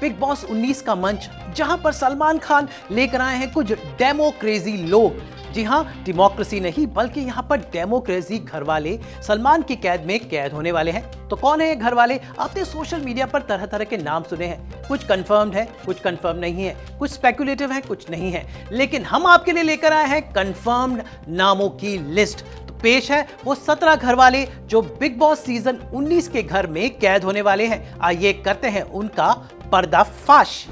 Big boss 19 का मंच, जहां पर सलमान खान लेकर आए हैं कुछ डेमोक्रेसी लोग। जी हां, डेमोक्रेसी नहीं बल्कि यहां पर डेमोक्रेसी घरवाले सलमान की कैद में कैद होने वाले हैं। तो कौन है ये घरवाले? आपने सोशल मीडिया पर तरह तरह के नाम सुने हैं, कुछ कंफर्म्ड है, कुछ कंफर्म नहीं है, कुछ स्पेकुलेटिव है, कुछ नहीं है, लेकिन हम आपके लिए लेकर आए हैं कंफर्म्ड नामों की लिस्ट। पेश है वो 17 घरवाले जो बिग बॉस सीजन 19 के घर में कैद होने वाले हैं। आइए करते हैं उनका पर्दाफाश।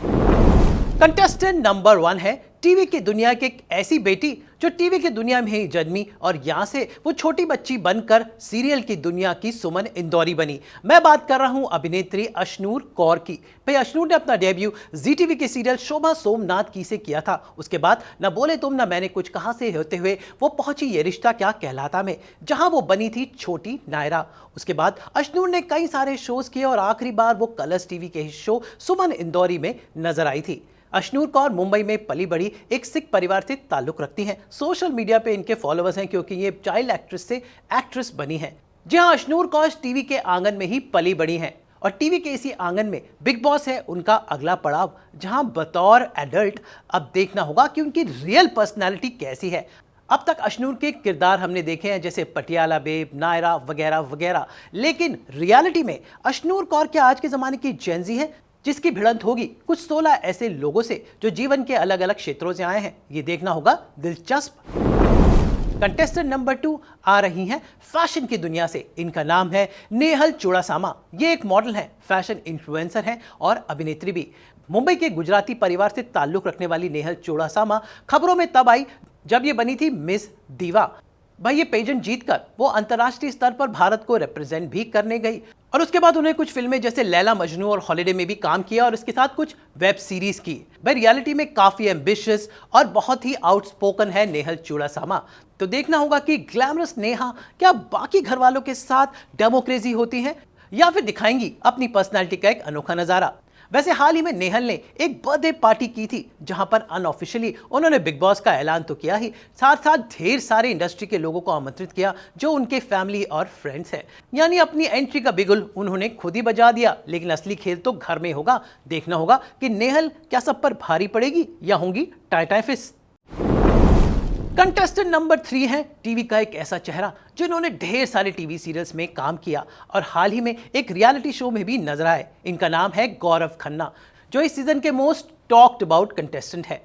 कंटेस्टेंट नंबर 1 है टीवी की दुनिया की एक ऐसी बेटी जो टीवी की दुनिया में ही जन्मी और यहां से वो छोटी बच्ची बनकर सीरियल की दुनिया की सुमन इंदौरी बनी। मैं बात कर रहा हूं अभिनेत्री अशनूर कौर की। भाई अशनूर ने अपना डेब्यू जी टीवी के सीरियल शोभा सोमनाथ की से किया था। उसके बाद न बोले तुम न मैंने कुछ कहा से होते हुए वो पहुंची ये रिश्ता क्या कहलाता में, जहां वो बनी थी छोटी नायरा। उसके बाद अशनूर ने कई सारे शोज किए और आखिरी बार वो कलर्स टीवी के शो सुमन इंदौरी में नजर आई थी। अशनूर कौर मुंबई में पली बड़ी एक सिख परिवार से ताल्लुक रखती हैं। सोशल मीडिया पे इनके फॉलोअर्स हैं क्योंकि ये चाइल्ड एक्ट्रेस से एक्ट्रेस बनी हैं। जी हां, अशनूर कौर टीवी के आंगन में ही पली बड़ी हैं और टीवी के इसी आंगन में बिग बॉस है उनका अगला पड़ाव, जहां बतौर एडल्ट अब देखना होगा कि उनकी रियल पर्सनैलिटी कैसी है। अब तक अशनूर के किरदार हमने देखे हैं जैसे पटियाला बेब, नायरा वगैरह वगैरह, लेकिन रियलिटी में अशनूर कौर क्या आज के जमाने की जेनजी है जिसकी भिड़ंत होगी कुछ 16 ऐसे लोगों से जो जीवन के अलग अलग क्षेत्रों से आए हैं? ये देखना होगा दिलचस्प। कंटेस्टेंट नंबर 2 आ रही हैं फैशन की दुनिया से। इनका नाम है नेहल चुड़ासामा। ये एक मॉडल है, फैशन इन्फ्लुएंसर हैं और अभिनेत्री भी। मुंबई के गुजराती परिवार से ताल्लुक रखने वाली नेहल चुड़ासामा खबरों में तब आई जब ये बनी थी मिस दीवा। भाई ये पेजेंट जीतकर वो अंतर्राष्ट्रीय स्तर पर भारत को रिप्रेजेंट भी करने गई और उसके बाद उन्हें कुछ फिल्में जैसे लैला मजनू और हॉलिडे में भी काम किया और इसके साथ कुछ वेब सीरीज की। भाई रियलिटी में काफी एम्बिशियस और बहुत ही आउटस्पोकन है नेहल चुड़ासामा। तो देखना होगा कि ग्लैमरस नेहा क्या बाकी घर वालों के साथ डेमोक्रेसी होती है या फिर दिखाएंगी अपनी पर्सनैलिटी का एक अनोखा नजारा। वैसे हाल ही में नेहल ने एक बर्थडे पार्टी की थी जहां पर अनऑफिशियली उन्होंने बिग बॉस का ऐलान तो किया ही, साथ साथ ढेर सारे इंडस्ट्री के लोगों को आमंत्रित किया जो उनके फैमिली और फ्रेंड्स हैं। यानी अपनी एंट्री का बिगुल उन्होंने खुद ही बजा दिया, लेकिन असली खेल तो घर में होगा। देखना होगा कि नेहल क्या सब पर भारी पड़ेगी या होंगी टाई फिस। कंटेस्टेंट नंबर 3 है टीवी का एक ऐसा चेहरा जिन्होंने ढेर सारे टीवी सीरियल्स में काम किया और हाल ही में एक रियलिटी शो में भी नजर आए। इनका नाम है गौरव खन्ना, जो इस सीजन के मोस्ट टॉक्ड अबाउट कंटेस्टेंट है।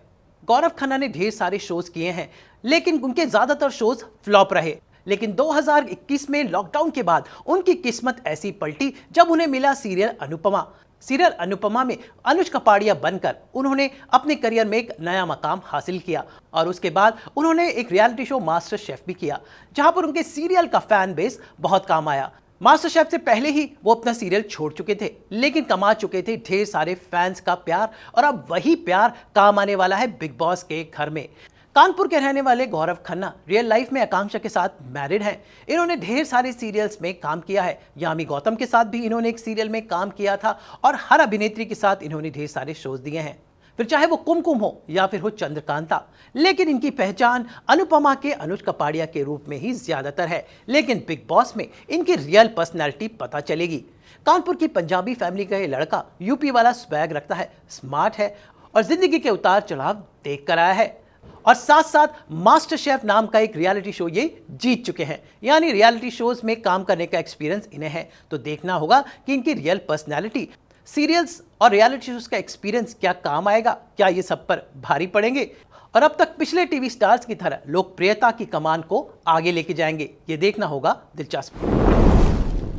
गौरव खन्ना ने ढेर सारे शोज किए हैं लेकिन उनके ज्यादातर शोज फ्लॉप रहे। लेकिन 2021 में लॉकडाउन के बाद उनकी किस्मत ऐसी पलटी जब उन्हें मिला सीरियल अनुपमा। सीरियल अनुपमा में अनुज कपाड़िया बनकर उन्होंने अपने करियर में एक नया मकाम हासिल किया और उसके बाद उन्होंने एक रियलिटी शो मास्टर शेफ भी किया, जहां पर उनके सीरियल का फैन बेस बहुत काम आया। मास्टर शेफ से पहले ही वो अपना सीरियल छोड़ चुके थे, लेकिन कमा चुके थे ढेर सारे फैंस का प्यार और अब वही प्यार काम आने वाला है बिग बॉस के घर में। कानपुर के रहने वाले गौरव खन्ना रियल लाइफ में आकांक्षा के साथ मैरिड हैं। इन्होंने ढेर सारे सीरियल्स में काम किया है। यामी गौतम के साथ भी इन्होंने एक सीरियल में काम किया था और हर अभिनेत्री के साथ इन्होंने ढेर सारे शोज दिए हैं, फिर चाहे वो कुमकुम हो या फिर हो चंद्रकांता। लेकिन इनकी पहचान अनुपमा के अनुज कपाड़िया के रूप में ही ज्यादातर है, लेकिन बिग बॉस में इनकी रियल पर्सनैलिटी पता चलेगी। कानपुर की पंजाबी फैमिली का ये लड़का यूपी वाला स्वैग रखता है, स्मार्ट है और जिंदगी के उतार चढ़ाव देख कर आया है और साथ साथ मास्टर शेफ नाम का एक रियलिटी शो ये जीत चुके हैं। यानी रियलिटी शोज में काम करने का एक्सपीरियंस इन्हें है। तो देखना होगा कि इनकी रियल पर्सनैलिटी सीरियल्स और रियलिटी शोज का एक्सपीरियंस क्या काम आएगा, क्या ये सब पर भारी पड़ेंगे और अब तक पिछले टीवी स्टार्स की तरह लोकप्रियता की कमान को आगे लेके जाएंगे। ये देखना होगा दिलचस्प।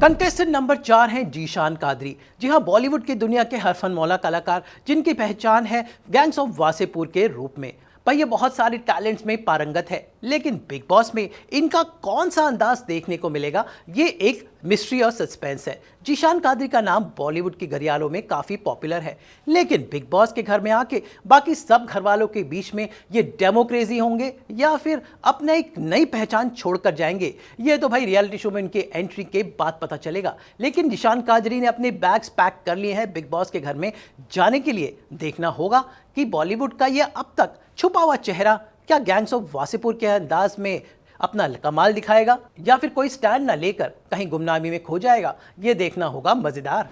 कंटेस्टेंट नंबर 4 हैं जीशान कादरी। जी हाँ, बॉलीवुड की दुनिया के हरफनमौला कलाकार जिनकी पहचान है गैंग्स ऑफ वासेपुर के रूप में। भाई ये बहुत सारे टैलेंट्स में पारंगत है, लेकिन बिग बॉस में इनका कौन सा अंदाज देखने को मिलेगा ये एक मिस्ट्री और सस्पेंस है। जीशान कादरी का नाम बॉलीवुड की घरियालों में काफी पॉपुलर है, लेकिन बिग बॉस के घर में आके बाकी सब घर वालों के बीच में ये डेमोक्रेसी होंगे या फिर अपना एक नई पहचान छोड़कर जाएंगे, ये तो भाई रियलिटी शो में इनके एंट्री के बाद पता चलेगा। लेकिन जीशान कादरी ने अपने बैग्स पैक कर लिए हैं बिग बॉस के घर में जाने के लिए। देखना होगा कि बॉलीवुड का ये अब तक छुपा हुआ चेहरा क्या गैंग्स ऑफ वासेपुर के अंदाज में अपना कमाल दिखाएगा या फिर कोई स्टैंड ना लेकर कहीं गुमनामी में खो जाएगा। ये देखना होगा मजेदार।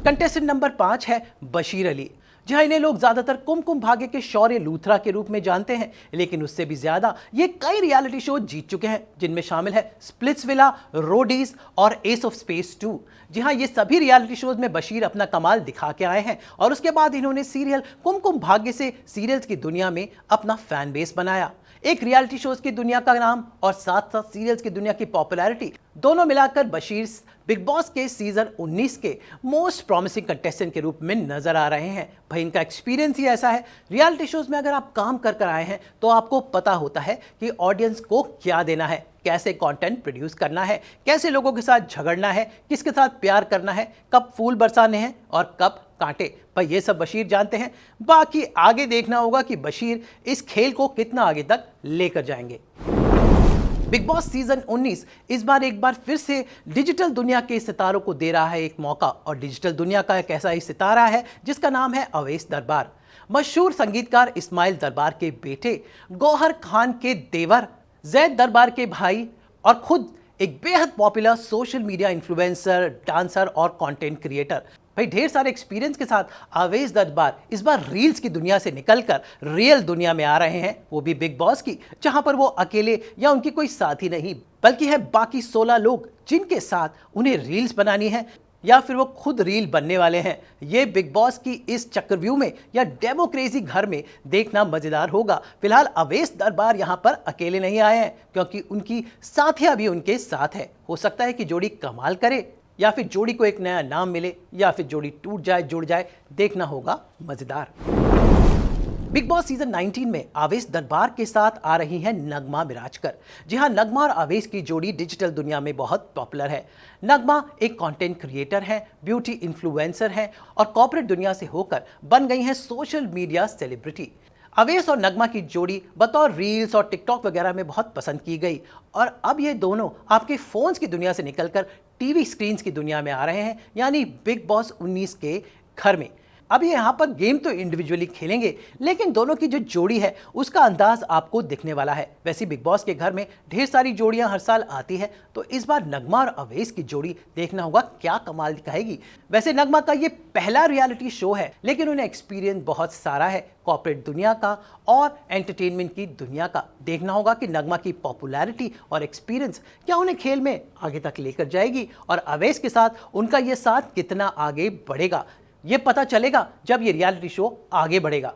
कंटेस्टेंट नंबर 5 है बशीर अली। जहां इन्हें लोग ज्यादातर कुमकुम भाग्य के शौर्य लूथरा के रूप में जानते हैं, लेकिन उससे भी ज्यादा ये कई रियलिटी शो जीत चुके हैं, जिनमें शामिल है स्प्लिट्सविला, रोडीज और एस ऑफ स्पेस 2। जी हाँ, ये सभी रियलिटी शोज में बशीर अपना कमाल दिखा के आए हैं और उसके बाद इन्होंने सीरियल कुमकुम भाग्य से सीरियल्स की दुनिया में अपना फैन बेस बनाया। एक रियलिटी शोज की दुनिया का नाम और साथ साथ सीरियल्स की दुनिया की पॉपुलैरिटी दोनों मिलाकर बशीर बिग बॉस के सीजन 19 के मोस्ट प्रॉमिसिंग कंटेस्टेंट के रूप में नजर आ रहे हैं। भाई इनका एक्सपीरियंस ही ऐसा है। रियलिटी शोज में अगर आप काम कर आए हैं तो आपको पता होता है कि ऑडियंस को क्या देना है, कैसे कंटेंट प्रोड्यूस करना है, कैसे लोगों के साथ झगड़ना है, किसके साथ प्यार करना है, कब फूल बरसाने हैं और कब कांटे। भाई ये सब बशीर जानते हैं। बाकी आगे देखना होगा कि बशीर इस खेल को कितना आगे तक लेकर जाएंगे। बिग बॉस सीजन 19 इस बार एक बार फिर से डिजिटल दुनिया के सितारों को दे रहा है एक मौका, और डिजिटल दुनिया का एक ऐसा ही सितारा है जिसका नाम है अवैस दरबार। मशहूर संगीतकार इस्माइल दरबार के बेटे, गौहर खान के देवर, जैद दरबार के भाई और खुद एक बेहद popular social media influencer, dancer और कंटेंट क्रिएटर। भाई ढेर सारे एक्सपीरियंस के साथ अवैस दरबार इस बार रील्स की दुनिया से निकलकर रियल दुनिया में आ रहे हैं, वो भी बिग बॉस की, जहां पर वो अकेले या उनकी कोई साथी नहीं बल्कि है बाकी 16 लोग जिनके साथ उन्हें रील्स बनानी है या फिर वो खुद रील बनने वाले हैं। ये बिग बॉस की इस चक्रव्यूह में या डेमोक्रेसी घर में देखना मजेदार होगा। फिलहाल अवैस दरबार यहां पर अकेले नहीं आए हैं, क्योंकि उनकी साथियां भी उनके साथ है। हो सकता है कि जोड़ी कमाल करे या फिर जोड़ी को एक नया नाम मिले या फिर जोड़ी टूट जाए, जुड़ जाए, देखना होगा मजेदार। बिग बॉस सीजन 19 में अवैस दरबार के साथ आ रही हैं नगमा मिराजकर। जी हां, नगमा और अवैस की जोड़ी डिजिटल दुनिया में बहुत पॉपुलर है। नगमा एक कंटेंट क्रिएटर हैं, ब्यूटी इन्फ्लुएंसर हैं और कॉर्पोरेट दुनिया से होकर बन गई हैं सोशल मीडिया सेलिब्रिटी। अवैस और नगमा की जोड़ी बतौर रील्स और टिकटॉक वगैरह में बहुत पसंद की गई, और अब ये दोनों आपके फोन्स की दुनिया से निकलकर टीवी स्क्रीन्स की दुनिया में आ रहे हैं, यानी बिग बॉस 19 के घर में। अब ये यहाँ पर गेम तो इंडिविजुअली खेलेंगे, लेकिन दोनों की जो जोड़ी है उसका अंदाज आपको दिखने वाला है। वैसे बिग बॉस के घर में ढेर सारी जोड़ियां हर साल आती है, तो इस बार नगमा और अवैस की जोड़ी देखना होगा क्या कमाल दिखाएगी। वैसे नगमा का ये पहला रियलिटी शो है, लेकिन उन्हें एक्सपीरियंस बहुत सारा है कॉर्पोरेट दुनिया का और एंटरटेनमेंट की दुनिया का। देखना होगा कि नगमा की पॉपुलैरिटी और एक्सपीरियंस क्या उन्हें खेल में आगे तक लेकर जाएगी, और अवैस के साथ उनका ये साथ कितना आगे बढ़ेगा, ये पता चलेगा जब ये रियलिटी शो आगे बढ़ेगा।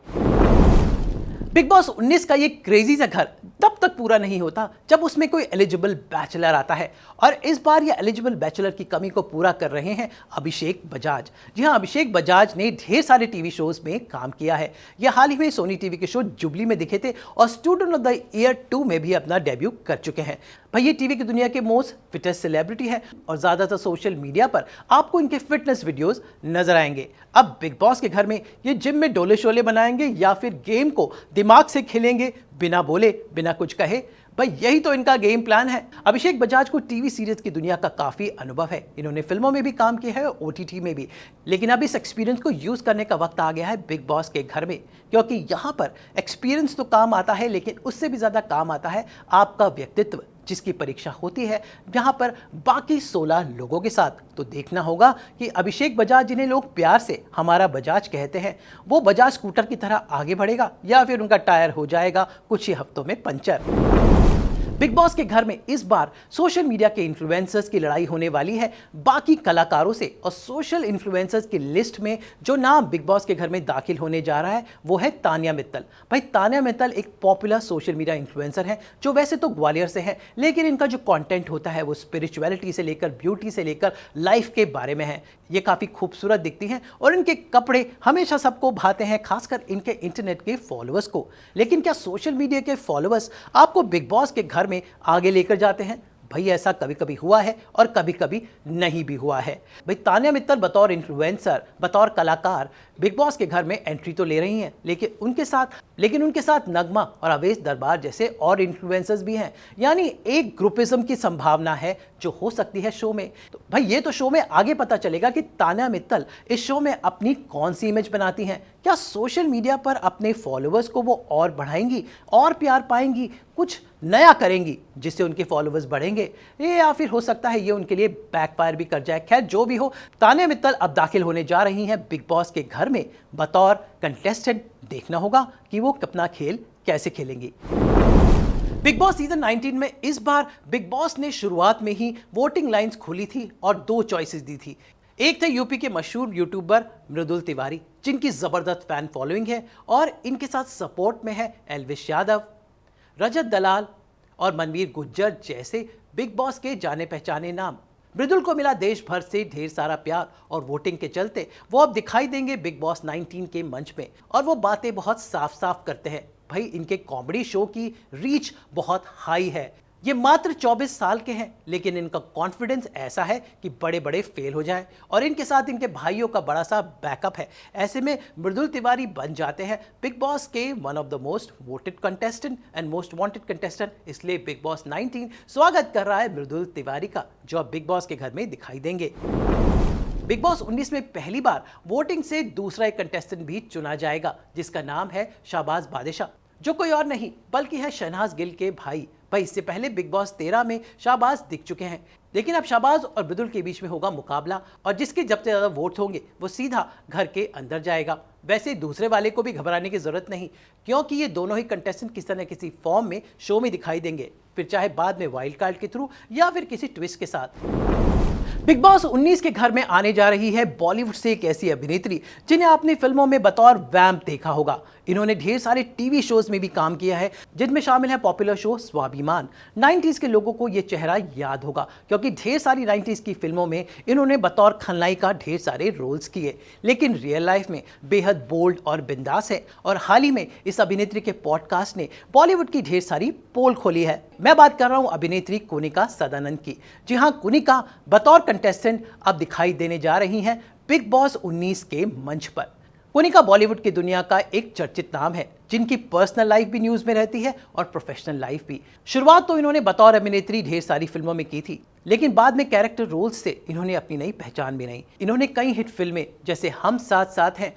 बिग बॉस 19 का ये क्रेजी सा घर तब तक पूरा नहीं होता जब उसमें कोई एलिजिबल बैचलर आता है, और इस बार ये एलिजिबल बैचलर की कमी को पूरा कर रहे हैं अभिषेक बजाज। जी हाँ, अभिषेक बजाज ने ढेर सारे टीवी शोज में काम किया है। ये हाल ही में सोनी टीवी के शो जुबली में दिखे थे और स्टूडेंट ऑफ द ईयर 2 में भी अपना डेब्यू कर चुके हैं। भाई ये टीवी की दुनिया के मोस्ट फिटेस्ट सेलिब्रिटी है और ज्यादातर सोशल मीडिया पर आपको इनके फिटनेस वीडियोस नजर आएंगे। अब बिग बॉस के घर में ये जिम में डोले शोले बनाएंगे या फिर गेम को दिमाग से खेलेंगे, बिना बोले बिना कुछ कहे। भाई यही तो इनका गेम प्लान है। अभिषेक बजाज को टीवी सीरीज की दुनिया का काफी अनुभव है। इन्होंने फिल्मों में भी काम किया है, ओटीटी में भी, लेकिन अब इस एक्सपीरियंस को यूज करने का वक्त आ गया है बिग बॉस के घर में, क्योंकि यहाँ पर एक्सपीरियंस तो काम आता है, लेकिन उससे भी ज्यादा काम आता है आपका व्यक्तित्व, जिसकी परीक्षा होती है जहां पर बाकी 16 लोगों के साथ। तो देखना होगा कि अभिषेक बजाज, जिन्हें लोग प्यार से हमारा बजाज कहते हैं, वो बजाज स्कूटर की तरह आगे बढ़ेगा या फिर उनका टायर हो जाएगा कुछ ही हफ्तों में पंचर। बिग बॉस के घर में इस बार सोशल मीडिया के इन्फ्लुएंसर्स की लड़ाई होने वाली है बाकी कलाकारों से, और सोशल इन्फ्लुएंसर्स की लिस्ट में जो नाम बिग बॉस के घर में दाखिल होने जा रहा है वो है तान्या मित्तल। भाई तान्या मित्तल एक पॉपुलर सोशल मीडिया इन्फ्लुएंसर है जो वैसे तो ग्वालियर से है, लेकिन इनका जो कंटेंट होता है वो स्पिरिचुअलिटी से लेकर ब्यूटी से लेकर लाइफ के बारे में है। ये काफ़ी खूबसूरत दिखती हैं और इनके कपड़े हमेशा सबको भाते हैं, खासकर इनके इंटरनेट के फॉलोअर्स को। लेकिन क्या सोशल मीडिया के फॉलोअर्स आपको बिग बॉस के घर में आगे लेकर जाते हैं? भाई ऐसा कभी कभी हुआ है और कभी कभी नहीं भी हुआ है। भाई तान्या मित्तल बतौर इन्फ्लुएंसर, बतौर कलाकार बिग बॉस के घर में एंट्री तो ले रही हैं, लेकिन उनके साथ नगमा और अवैस दरबार जैसे और इन्फ्लुएंसर्स भी हैं, यानी एक ग्रुपिज्म की संभावना है जो हो सकती है शो में। तो भाई ये तो शो में आगे पता चलेगा कि तान्या मित्तल इस शो में अपनी कौन सी इमेज बनाती हैं। क्या सोशल मीडिया पर अपने फॉलोअर्स को वो और बढ़ाएंगी और प्यार पाएंगी, कुछ नया करेंगी जिससे उनके फॉलोअर्स बढ़ेंगे, ये या फिर हो सकता है ये उनके लिए बैकफायर भी कर जाए। खैर जो भी हो, तान्या मित्तल अब दाखिल होने जा रही हैं बिग बॉस के घर में बतौर कंटेस्टेंट। देखना होगा कि वो अपना खेल कैसे खेलेंगी। बिग बॉस सीजन 19 में इस बार बिग बॉस ने शुरुआत में ही वोटिंग लाइंस खोली थी और 2 चॉइसेस दी थी। एक थे यूपी के मशहूर यूट्यूबर मृदुल तिवारी, जिनकी जबरदस्त फैन फॉलोइंग है और इनके साथ सपोर्ट में है एल्विश यादव, रजत दलाल और मनवीर गुज्जर जैसे बिग बॉस के जाने पहचाने नाम। मृदुल को मिला देश भर से ढेर सारा प्यार और वोटिंग के चलते वो अब दिखाई देंगे बिग बॉस 19 के मंच में, और वो बातें बहुत साफ साफ करते हैं। भाई इनके कॉमेडी शो की रीच बहुत हाई है। ये मात्र 24 साल के हैं, लेकिन इनका कॉन्फिडेंस ऐसा है कि बड़े बड़े फेल हो जाएं, और इनके साथ इनके भाइयों का बड़ा सा बैकअप है। ऐसे में मृदुल तिवारी बन जाते हैं बिग बॉस के one of the most voted contestant and most wanted contestant. इसलिए बिग बॉस 19 स्वागत कर रहा है मृदुल तिवारी का, जो अब बिग बॉस के घर में दिखाई देंगे। बिग बॉस 19 में पहली बार वोटिंग से दूसरा एक कंटेस्टेंट भी चुना जाएगा, जिसका नाम है शाहबाज बादशाह, जो कोई और नहीं बल्कि है शहनाज गिल के भाई। इससे पहले बिग बॉस 13 में शाहबाज दिख चुके हैं, लेकिन अब शाहबाज और मृदुल के बीच में होगा मुकाबला, और जिसके जब से ज्यादा वोट होंगे वो सीधा घर के अंदर जाएगा। वैसे दूसरे वाले को भी घबराने की जरूरत नहीं, क्योंकि ये दोनों ही कंटेस्टेंट किसी न किसी फॉर्म में शो में दिखाई देंगे, फिर चाहे बाद में वाइल्ड कार्ड के थ्रू या फिर किसी ट्विस्ट के साथ। बिग बॉस 19 के घर में आने जा रही है बॉलीवुड से एक ऐसी अभिनेत्री जिन्हें आपने फिल्मों में बतौर वैम्प देखा होगा। इन्होंने ढेर सारे टीवी शोज में भी काम किया है, जिनमें शामिल है पॉपुलर शो स्वाभिमान। 90s के लोगों को ये चेहरा याद होगा, क्योंकि ढेर सारी 90s की फिल्मों में इन्होंने बतौर खलनायिका ढेर सारे रोल्स किए, लेकिन रियल लाइफ में बेहद बोल्ड और बिंदास है। और हाल ही में इस अभिनेत्री के पॉडकास्ट ने बॉलीवुड की ढेर सारी पोल खोली है। मैं बात कर रहा हूं अभिनेत्री कुनिका सदानंद की। जी हाँ, कुनिका बतौर कंटेस्टेंट अब दिखाई देने जा रही हैं बिग बॉस 19 के मंच पर। कुनिका बॉलीवुड की दुनिया का एक चर्चित नाम है, जिनकी पर्सनल लाइफ भी न्यूज में रहती है और प्रोफेशनल लाइफ भी। शुरुआत तो इन्होंने बतौर अभिनेत्री ढेर सारी फिल्मों में की थी, लेकिन बाद में कैरेक्टर रोल्स से इन्होंने अपनी नई पहचान बनाई। इन्होंने कई हिट फिल्में जैसे हम साथ साथ हैं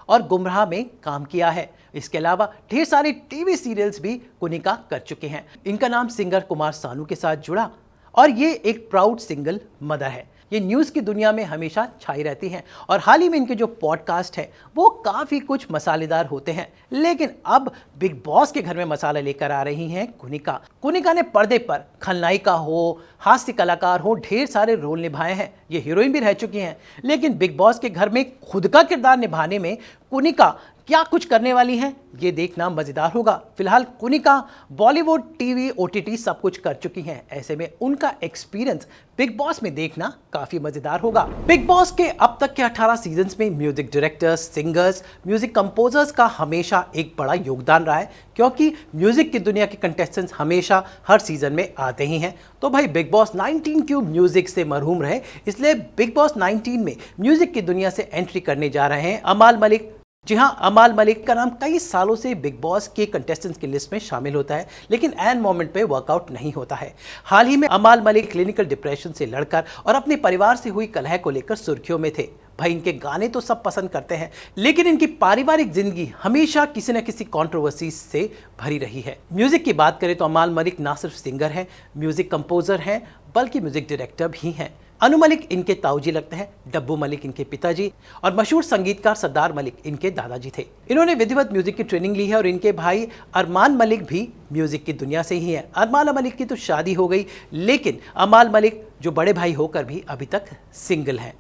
और गुमराह में काम किया है। इसके अलावा ढेर सारे टीवी सीरियल्स भी कुनिका कर चुके हैं। इनका नाम सिंगर कुमार सानू के साथ जुड़ा, और ये एक प्राउड सिंगल मदर है। ये न्यूज़ की दुनिया में हमेशा छाई रहती हैं, और हाल ही में इनके जो पॉडकास्ट है वो काफ़ी कुछ मसालेदार होते हैं। लेकिन अब बिग बॉस के घर में मसाला लेकर आ रही हैं कुनिका। कुनिका ने पर्दे पर खलनायिका हो, हास्य कलाकार हो, ढेर सारे रोल निभाए हैं। ये हीरोइन भी रह चुकी हैं, लेकिन बिग बॉस के घर में खुद का किरदार निभाने में कुनिका क्या कुछ करने वाली हैं, ये देखना मजेदार होगा। फिलहाल कुनिका बॉलीवुड, टीवी, OTT सब कुछ कर चुकी हैं। ऐसे में उनका एक्सपीरियंस बिग बॉस में देखना काफी मजेदार होगा। बिग बॉस के अब तक के 18 सीजन्स में music directors, singers, music composers का हमेशा एक बड़ा योगदान रहा है, क्योंकि म्यूजिक की दुनिया के कंटेस्टेंट्स हमेशा हर सीजन में आते ही हैं। तो भाई बिग बॉस 19 क्यों म्यूजिक से मरहूम रहे, इसलिए बिग बॉस 19 में म्यूजिक की दुनिया से एंट्री करने जा रहे हैं अमाल मलिक। जी हाँ, अमाल मलिक का नाम कई सालों से बिग बॉस के कंटेस्टेंट्स की लिस्ट में शामिल होता है, लेकिन एन मोमेंट पे वर्कआउट नहीं होता है। हाल ही में अमाल मलिक क्लिनिकल डिप्रेशन से लड़कर और अपने परिवार से हुई कलह को लेकर सुर्खियों में थे। भाई इनके गाने तो सब पसंद करते हैं, लेकिन इनकी पारिवारिक जिंदगी हमेशा किसी न किसी कंट्रोवर्सी से भरी रही है। म्यूजिक की बात करें तो अमाल मलिक ना सिर्फ सिंगर हैं, म्यूजिक कंपोजर हैं, बल्कि म्यूजिक डायरेक्टर भी हैं। अनु मलिक इनके ताऊजी लगते हैं, डब्बू मलिक इनके पिताजी, और मशहूर संगीतकार सरदार मलिक इनके दादाजी थे। इन्होंने विधिवत म्यूजिक की ट्रेनिंग ली है, और इनके भाई अरमान मलिक भी म्यूजिक की दुनिया से ही है। अरमान मलिक की तो शादी हो गई, लेकिन अमाल मलिक जो बड़े भाई होकर भी अभी तक सिंगल हैं।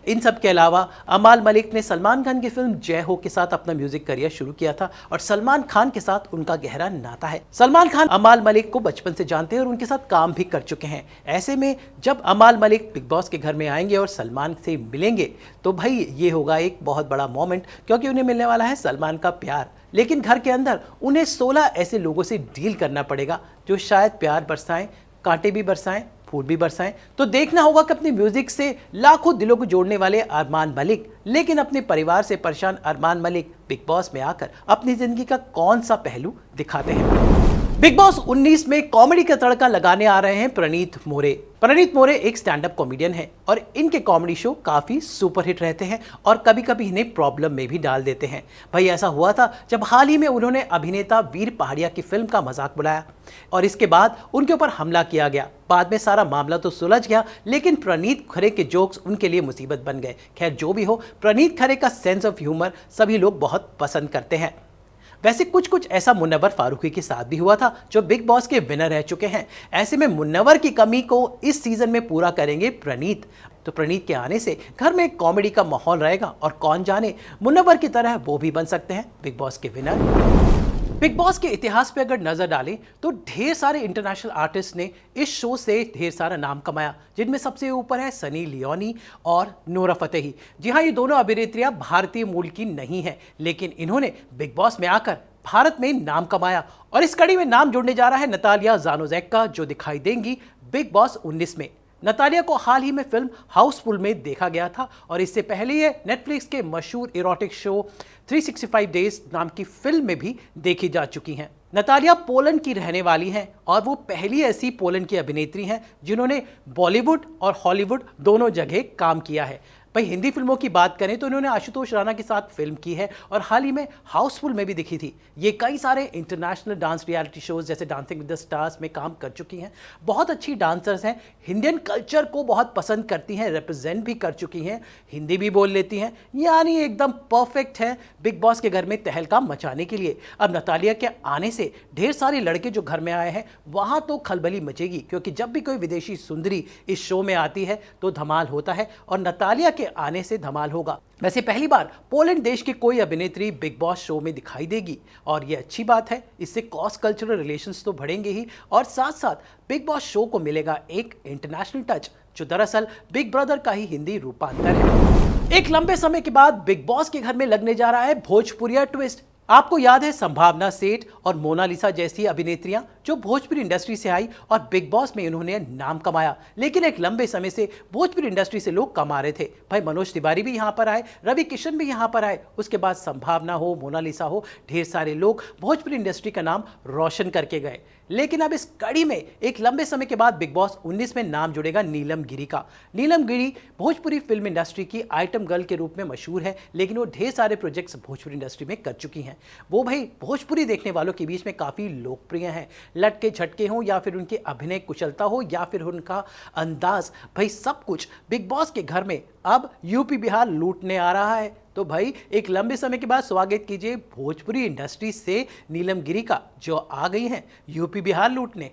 इन सब के अलावा अमाल मलिक ने सलमान खान की फिल्म जय हो के साथ अपना म्यूजिक करियर शुरू किया था, और सलमान खान के साथ उनका गहरा नाता है। सलमान खान अमाल मलिक को बचपन से जानते हैं और उनके साथ काम भी कर चुके हैं। ऐसे में जब अमाल मलिक बिग बॉस के घर में आएंगे और सलमान से मिलेंगे, तो भाई ये होगा एक बहुत बड़ा मोमेंट, क्योंकि उन्हें मिलने वाला है सलमान का प्यार। लेकिन घर के अंदर उन्हें 16 ऐसे लोगों से डील करना पड़ेगा जो शायद प्यार बरसाएं, कांटे भी बरसाएं, फूल भी बरसाएं। तो देखना होगा कि अपनी म्यूजिक से लाखों दिलों को जोड़ने वाले अरमान मलिक, लेकिन अपने परिवार से परेशान अरमान मलिक बिग बॉस में आकर अपनी जिंदगी का कौन सा पहलू दिखाते हैं। बिग बॉस 19 में कॉमेडी का तड़का लगाने आ रहे हैं प्रणीत मोरे। प्रणीत मोरे एक स्टैंड अप कॉमेडियन है और इनके कॉमेडी शो काफी सुपरहिट रहते हैं और कभी कभी इन्हें प्रॉब्लम में भी डाल देते हैं। भाई ऐसा हुआ था जब हाल ही में उन्होंने अभिनेता वीर पहाड़िया की फिल्म का मजाक बुलाया और इसके बाद उनके ऊपर हमला किया गया। बाद में सारा मामला तो सुलझ गया, लेकिन प्रणीत खरे के जोक्स उनके लिए मुसीबत बन गए। खैर जो भी हो, प्रणीत खरे का सेंस ऑफ ह्यूमर सभी लोग बहुत पसंद करते हैं। वैसे कुछ ऐसा मुन्नवर फारूकी के साथ भी हुआ था, जो बिग बॉस के विनर रह चुके हैं। ऐसे में मुन्नवर की कमी को इस सीजन में पूरा करेंगे प्रणीत। तो प्रणीत के आने से घर में एक कॉमेडी का माहौल रहेगा और कौन जाने मुन्नवर की तरह वो भी बन सकते हैं बिग बॉस के विनर। बिग बॉस के इतिहास पे अगर नजर डालें तो ढेर सारे इंटरनेशनल आर्टिस्ट ने इस शो से ढेर सारा नाम कमाया, जिनमें सबसे ऊपर है सनी लियोनी और नोरा फतेही। जी हाँ, ये दोनों अभिनेत्रियां भारतीय मूल की नहीं है, लेकिन इन्होंने बिग बॉस में आकर भारत में नाम कमाया। और इस कड़ी में नाम जुड़ने जा रहा है नतालिया जानोजेक का, जो दिखाई देंगी बिग बॉस 19 में। नतालिया को हाल ही में फिल्म हाउसफुल में देखा गया था और इससे पहले ये नेटफ्लिक्स के मशहूर इरोटिक शो 365 डेज नाम की फिल्म में भी देखी जा चुकी हैं। नतालिया पोलैंड की रहने वाली हैं और वो पहली ऐसी पोलैंड की अभिनेत्री हैं जिन्होंने बॉलीवुड और हॉलीवुड दोनों जगह काम किया है। भाई हिंदी फिल्मों की बात करें तो इन्होंने आशुतोष राणा के साथ फिल्म की है और हाल ही में हाउसफुल में भी दिखी थी। ये कई सारे इंटरनेशनल डांस रियलिटी शोज जैसे डांसिंग विद द स्टार्स में काम कर चुकी हैं। बहुत अच्छी डांसर्स हैं, इंडियन कल्चर को बहुत पसंद करती हैं, रिप्रेजेंट भी कर चुकी हैं, हिंदी भी बोल लेती हैं, यानी एकदम परफेक्ट है बिग बॉस के घर में तहलका मचाने के लिए। अब नतालिया के आने से ढेर सारे लड़के जो घर में आए हैं वहाँ तो खलबली मचेगी, क्योंकि जब भी कोई विदेशी सुंदरी इस शो में आती है तो धमाल होता है और नतालिया के आने से धमाल होगा। वैसे पहली बार पोलैंड देश की कोई अभिनेत्री बिग बॉस शो में दिखाई देगी और ये अच्छी बात है। इससे क्रॉस कल्चरल रिलेशंस तो बढ़ेंगे ही और साथ साथ बिग बॉस शो को मिलेगा एक इंटरनेशनल टच, जो दरअसल बिग ब्रदर का ही हिंदी रूपांतर है। एक लंबे समय के बाद बिग बॉस के घर में लगने जा रहा है भोजपुरिया ट्विस्ट। आपको याद है संभावना सेठ और मोनालिसा जैसी अभिनेत्रियां जो भोजपुरी इंडस्ट्री से आई और बिग बॉस में इन्होंने नाम कमाया, लेकिन एक लंबे समय से भोजपुरी इंडस्ट्री से लोग कमा रहे थे। भाई मनोज तिवारी भी यहां पर आए, रवि किशन भी यहां पर आए, उसके बाद संभावना हो, मोनालिसा हो, ढेर सारे लोग भोजपुरी इंडस्ट्री का नाम रोशन करके गए। लेकिन अब इस कड़ी में एक लंबे समय के बाद बिग बॉस 19 में नाम जुड़ेगा नीलम गिरी का। नीलम गिरी भोजपुरी फिल्म इंडस्ट्री की आइटम गर्ल के रूप में मशहूर है, लेकिन वो ढेर सारे प्रोजेक्ट्स भोजपुरी इंडस्ट्री में कर चुकी हैं। वो भाई भोजपुरी देखने वालों के बीच में काफ़ी लोकप्रिय हैं। लटके झटके हों या फिर उनकी अभिनय कुशलता हो या फिर उनका अंदाज, भाई सब कुछ बिग बॉस के घर में अब यूपी बिहार लूटने आ रहा है। तो भाई एक लंबे समय के बाद स्वागत कीजिए भोजपुरी इंडस्ट्री से नीलम गिरी का, जो आ गई हैं यूपी बिहार लूटने।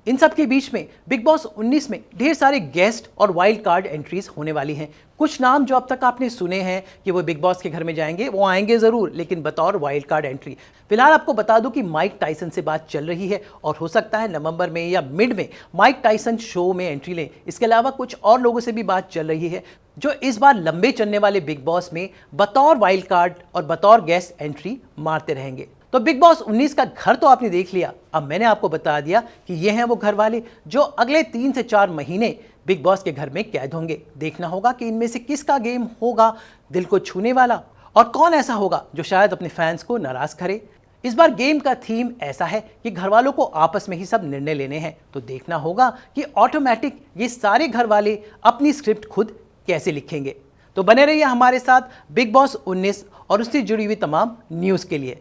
इन सब के बीच में बिग बॉस 19 में ढेर सारे गेस्ट और वाइल्ड कार्ड एंट्रीज होने वाली हैं। कुछ नाम जो अब तक आपने सुने हैं कि वो बिग बॉस के घर में जाएंगे, वो आएंगे ज़रूर, लेकिन बतौर वाइल्ड कार्ड एंट्री। फिलहाल आपको बता दूं कि माइक टाइसन से बात चल रही है और हो सकता है नवंबर में या मिड में माइक टाइसन शो में एंट्री लें। इसके अलावा कुछ और लोगों से भी बात चल रही है जो इस बार लंबे चलने वाले बिग बॉस में बतौर वाइल्ड कार्ड और बतौर गेस्ट एंट्री मारते रहेंगे। तो बिग बॉस 19 का घर तो आपने देख लिया, अब मैंने आपको बता दिया कि ये हैं वो घर वाले जो अगले 3 से 4 महीने बिग बॉस के घर में कैद होंगे। देखना होगा कि इनमें से किसका गेम होगा दिल को छूने वाला और कौन ऐसा होगा जो शायद अपने फैंस को नाराज करे। इस बार गेम का थीम ऐसा है कि घर वालों को आपस में ही सब निर्णय लेने हैं, तो देखना होगा कि ऑटोमेटिक ये सारे घर वाले अपनी स्क्रिप्ट खुद कैसे लिखेंगे। तो बने रहिए हमारे साथ बिग बॉस 19 और उससे जुड़ी हुई तमाम न्यूज़ के लिए।